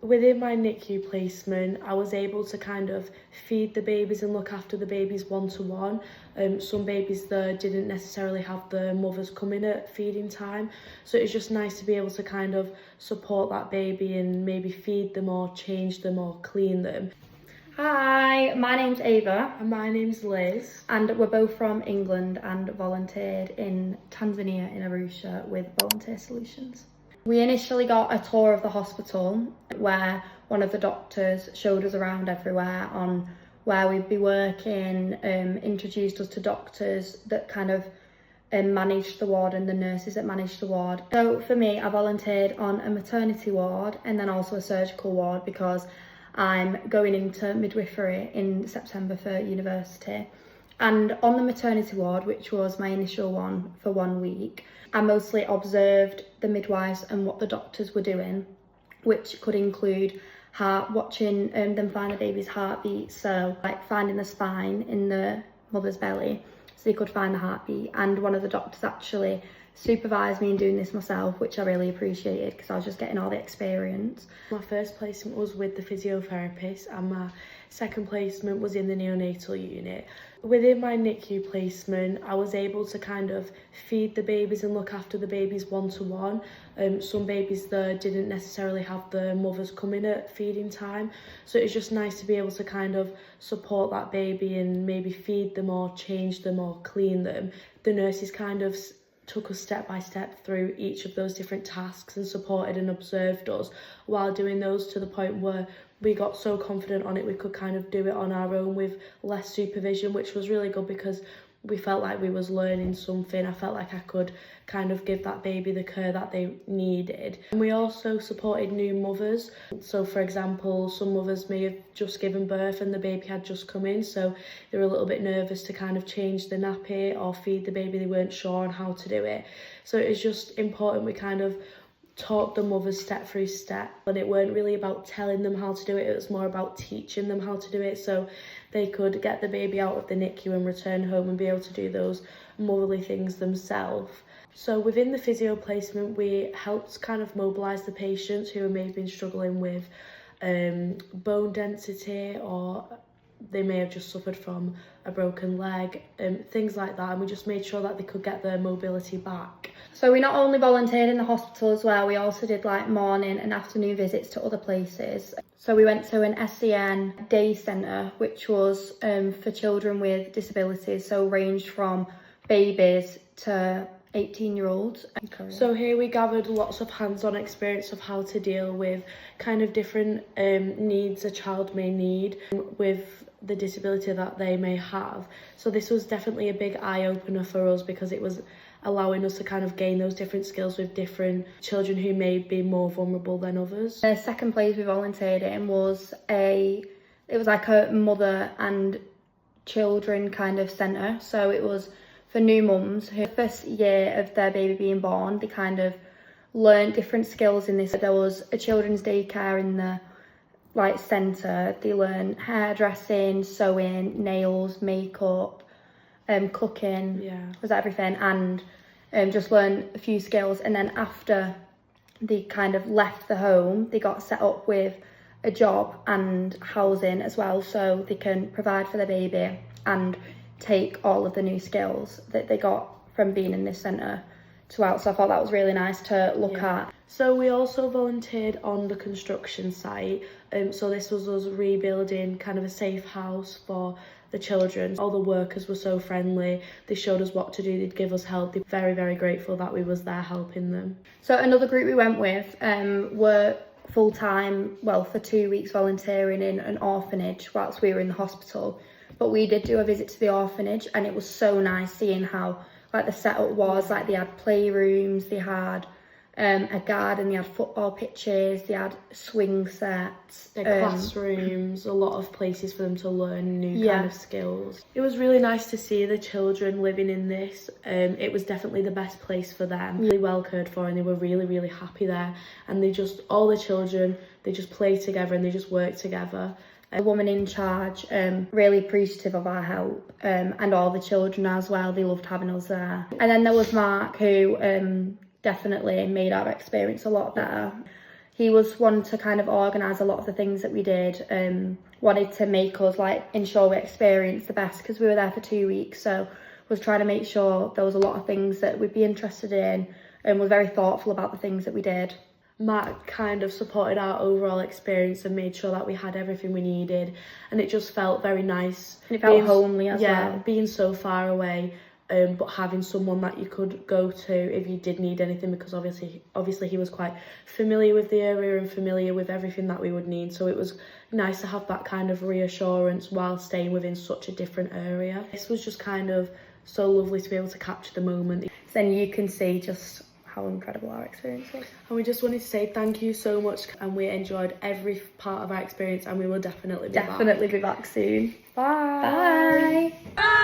Within my NICU placement, I was able to kind of feed the babies and look after the babies one-to-one. Some babies there didn't necessarily have the mothers come in at feeding time, so it's just nice to be able to kind of support that baby and maybe feed them or change them or clean them. Hi, my name's Ava. And my name's Liz. And we're both from England and volunteered in Tanzania in Arusha with Volunteer Solutions. We initially got a tour of the hospital where one of the doctors showed us around everywhere on where we'd be working, introduced us to doctors that kind of managed the ward and the nurses that managed the ward. So for me, I volunteered on a maternity ward and then also a surgical ward because I'm going into midwifery in September for university. And on the maternity ward, which was my initial one for 1 week, I mostly observed the midwives and what the doctors were doing, which could include watching them find the baby's heartbeat, so like finding the spine in the mother's belly so they could find the heartbeat. And one of the doctors actually supervised me in doing this myself, which I really appreciated because I was just getting all the experience. My first placement was with the physiotherapist and my second placement was in the neonatal unit. Within my NICU placement, I was able to kind of feed the babies and look after the babies one-to-one. Some babies there didn't necessarily have the mothers come in at feeding time, so it's just nice to be able to kind of support that baby and maybe feed them or change them or clean them. The nurses kind of took us step by step through each of those different tasks and supported and observed us while doing those, to the point where we got so confident on it we could kind of do it on our own with less supervision, which was really good because we felt like we was learning something. I felt like I could kind of give that baby the care that they needed. And we also supported new mothers. So for example, some mothers may have just given birth and the baby had just come in, so they were a little bit nervous to kind of change the nappy or feed the baby. They weren't sure on how to do it. So it's just important we kind of taught the mothers step through step, and it weren't really about telling them how to do it, it was more about teaching them how to do it so they could get the baby out of the NICU and return home and be able to do those motherly things themselves. So within the physio placement, we helped kind of mobilise the patients who may have been struggling with bone density, or they may have just suffered from a broken leg, things like that, and we just made sure that they could get their mobility back. So we not only volunteered in the hospital as well, we also did like morning and afternoon visits to other places. So we went to an SEN day centre, which was for children with disabilities, so ranged from babies to 18-year-olds. So here we gathered lots of hands-on experience of how to deal with kind of different needs a child may need with the disability that they may have. So this was definitely a big eye-opener for us because it was allowing us to kind of gain those different skills with different children who may be more vulnerable than others. The second place we volunteered in was like a mother and children kind of centre. So it was for new mums who first year of their baby being born, they kind of learned different skills in this. There was a children's daycare in the centre. They learned hairdressing, sewing, nails, makeup, cooking, was everything, and just learn a few skills. And then after they kind of left the home, they got set up with a job and housing as well, so they can provide for the baby and take all of the new skills that they got from being in this centre to out. So I thought that was really nice to look at. So we also volunteered on the construction site. So this was us rebuilding kind of a safe house for the children. All the workers were so friendly. They showed us what to do. They'd give us help. They're very, very grateful that we was there helping them. So another group we went with were full-time, for 2 weeks volunteering in an orphanage whilst we were in the hospital. But we did do a visit to the orphanage and it was so nice seeing how the setup was. Like they had playrooms, they had a garden, they had football pitches, they had swing sets, classrooms, a lot of places for them to learn new kind of skills. It was really nice to see the children living in this. It was definitely the best place for them. Really well cared for, and they were really, really happy there. And all the children, they just play together and they just work together. A woman in charge, really appreciative of our help, and all the children as well. They loved having us there. And then there was Mark, who definitely made our experience a lot better. He was one to kind of organise a lot of the things that we did, wanted to make us like ensure we experienced the best because we were there for 2 weeks, so was trying to make sure there was a lot of things that we'd be interested in, and was very thoughtful about the things that we did. Matt kind of supported our overall experience and made sure that we had everything we needed, and it just felt very nice. And it felt homely as well. Yeah, being so far away, but having someone that you could go to if you did need anything, because obviously he was quite familiar with the area and familiar with everything that we would need, so it was nice to have that kind of reassurance while staying within such a different area. This was just kind of so lovely to be able to capture the moment. Then you can see just how incredible our experience was. And we just wanted to say thank you so much, and we enjoyed every part of our experience, and we will definitely be back soon. Bye. Bye. Bye.